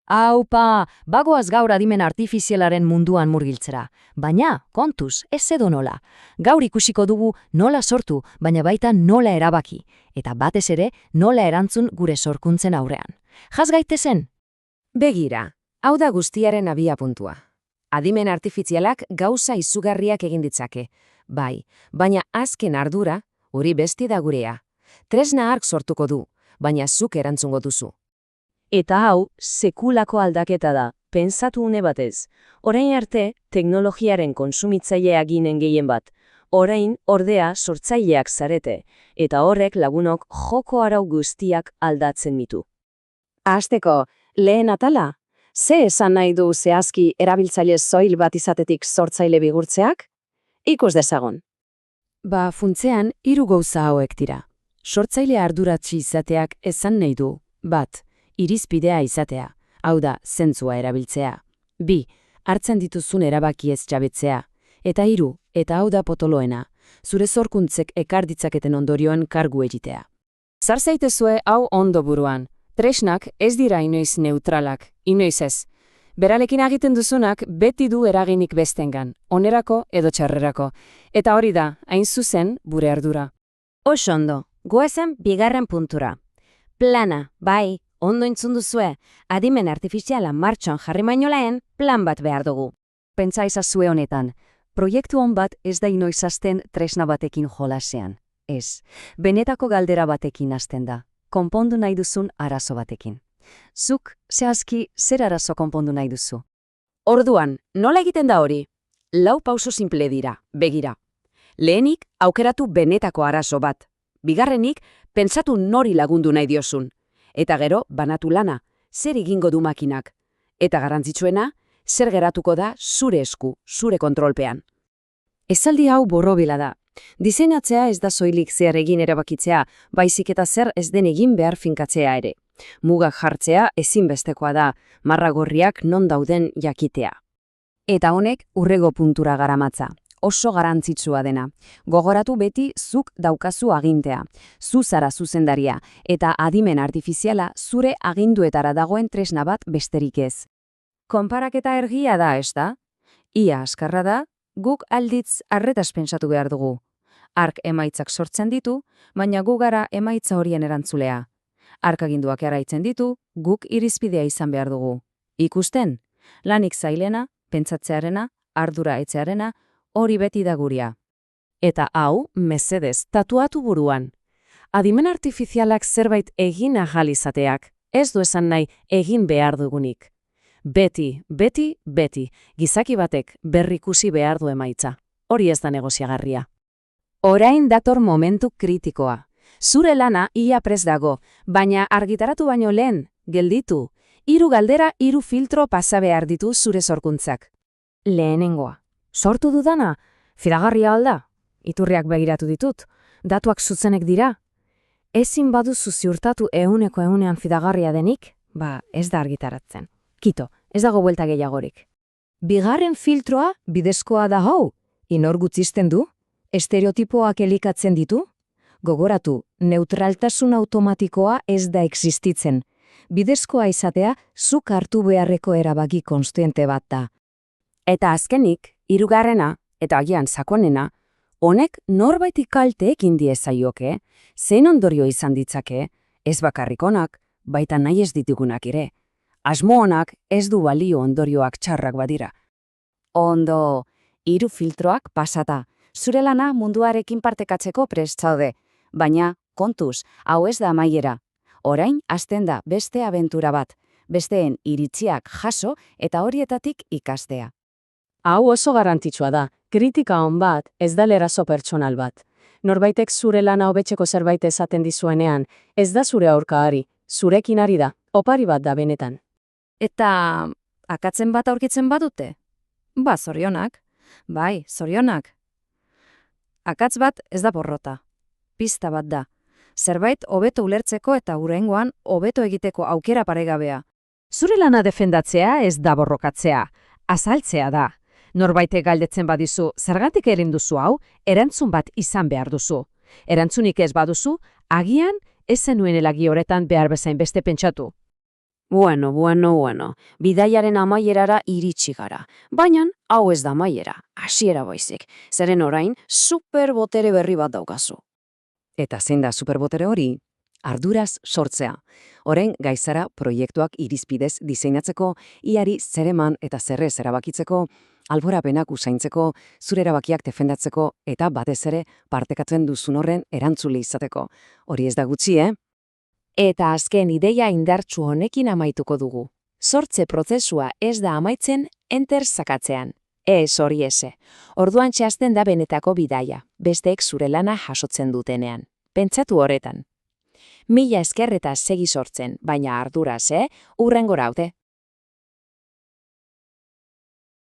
Aupa, bagoaz gaur adimen artifizialaren munduan murgiltzera. Baina, kontuz, ez edo nola. Gaur ikusiko dugu nola sortu, baina baita nola erabaki. Eta batez ere, nola erantzun gure sorkuntzen aurrean. Jaz gaitezen? Begira, hau da guztiaren abiapuntua. Adimen artifizialak gauza izugarriak egin ditzake. Bai, baina azken ardura, hori besti da gurea. Tresna hark sortuko du, baina zuk erantzungo duzu. Eta hau, sekulako aldaketa da, pentsatu une batez. Orain arte, teknologiaren konsumitzailea ginen gehien bat. Orain, ordea, sortzaileak zarete, eta horrek lagunok joko arau guztiak aldatzen ditu. Hasteko, lehen atala? Ze esan nahi du zehazki erabiltzaile soil bat izatetik sortzaile bigurtzeak? Ikus dezagun. Funtzean, 3 gauza hauek dira. Sortzaile arduratsu izateak esan nahi du, bat, irizpidea izatea, hau da, zentzua erabiltzea. 2, hartzen dituzun erabaki ez jabetzea. Eta 3, eta hau da potoloena, zure sorkuntzek ekar ditzaketen ondorioen kargu egitea. Zar zaitezue hau ondo buruan. Tresnak ez dira inoiz neutralak, inoiz ez. Beralekin egiten duzunak beti du eraginik bestengan, onerako edo txarrerako. Eta hori da, hain zuzen, gure ardura. Oso ondo, goazen bigarren puntura. Plana, bai, ondo entzun duzue, adimen artifiziala martxan jarri baino lehen plan bat behar dugu. Pentsa ezazue honetan, proiektu hon bat ez da inoiz hasten tresna batekin jolasean. Ez, benetako galdera batekin hasten da. Konpondu nahi duzun arazo batekin. Zuk, zehazki, zer arazo konpondu nahi duzu? Orduan, nola egiten da hori? 4 pauso simple dira, begira. Lehenik, aukeratu benetako arazo bat. Bigarrenik, pentsatu nori lagundu nahi diozun. Eta gero, banatu lana, zer egingo du makinak. Eta garrantzitsuena, zer geratuko da zure esku, zure kontrolpean. Esaldi hau borrobila da. Diseinatzea ez da soilik zer egin erabakitzea, baizik eta zer ez den egin behar finkatzea ere. Mugak jartzea ezinbestekoa da, marragorriak non dauden jakitea. Eta honek urrego puntura garamatza, oso garantzitsua dena. Gogoratu beti zuk daukazu agintea, zu zara zuzendaria, eta adimen artifiziala zure aginduetara dagoen tresna bat besterik ez. Konparaketa ergia da, ez da? Ia askarra da, guk alditz arretaz pentsatu behar dugu. Ark emaitzak sortzen ditu, baina gu gara emaitza horien erantzulea. Ark aginduak eraitzen ditu, guk irizpidea izan behar dugu. Ikusten, lanik zailena, pentsatzearena, ardura etzearena, hori beti da guria. Eta hau, mesedez, tatuatu buruan. Adimen artifizialak zerbait egin ahal izateak, ez du esan nahi egin behar dugunik. Beti, gizaki batek berrikusi behar du emaitza. Hori ez da negoziagarria. Orain dator momentu kritikoa. Zure lana ia prest dago, baina argitaratu baino lehen, gelditu. 3 galdera, 3 filtro pasa behar ditu zure sorkuntzak. Lehenengoa. Sortu dudana? Fidagarria alda? Iturriak begiratu ditut? Datuak zuzenek dira? Ezin baduzu ziurtatu 100% fidagarria denik? Ez da argitaratzen. Kito, ez dago buelta gehiagorik. Bigarren filtroa bidezkoa da hau. Inor gutzisten du? Estereotipoak elikatzen ditu? Gogoratu, neutraltasun automatikoa ez da existitzen. Bidezkoa izatea, zuk hartu beharreko erabaki konstiente bat da. Eta azkenik, 3. eta agian sakonena, honek norbaitik kalte ekin diezaioke, zein ondorio izan ditzake, ez bakarrik onak, baita nahi ez ditugunak ere. Asmo onak ez du balio ondorioak txarrak badira. Ondo, 3 filtroak pasata. Zure lana munduarekin partekatzeko prest zaude. Baina, kontuz, hau ez da amaiera. Orain, hasten da beste abentura bat. Besteen iritziak jaso eta horietatik ikastea. Hau oso garrantzitsua da. Kritika on bat ez da lerazo pertsonal bat. Norbaitek zure lana hobetzeko zerbait esaten dizuenean, ez da zure aurkari, zurekin ari da, opari bat da benetan. Eta akatzen bat aurkitzen badute? Zorionak. Bai, zorionak. Akatz bat ez da porrota. Pista bat da. Zerbait hobeto ulertzeko eta hurrengoan hobeto egiteko aukera paregabea. Zure lana defendatzea ez da borrokatzea, azaltzea da. Norbaitek galdetzen badizu, zergatik egin duzu hau, erantzun bat izan behar duzu. Erantzunik ez baduzu, agian ez zenuen elagi horretan behar bezain beste pentsatu. Bueno. Bidaiaren amaierara iritsi gara. Baina, hau ez da amaiera, hasiera baizik. Zeren orain, superbotere berri bat daukazu. Eta zein da superbotere hori? Arduraz sortzea. Orain gaizara proiektuak irizpidez diseinatzeko, iari zer eman eta zerrez erabakitzeko, alborapenak usaintzeko, zure erabakiak defendatzeko eta batez ere partekatzen duzun horren erantzule izateko. Hori ez da gutxi, Eta azken ideia indartsu honekin amaituko dugu. Sortze prozesua ez da amaitzen enter sakatzean. Ez hori eze. Orduan txasten da benetako bidaia, besteek zure lana jasotzen dutenean. Pentsatu horretan. Mila esker eta segi sortzen, baina arduraz, hurrengora haute.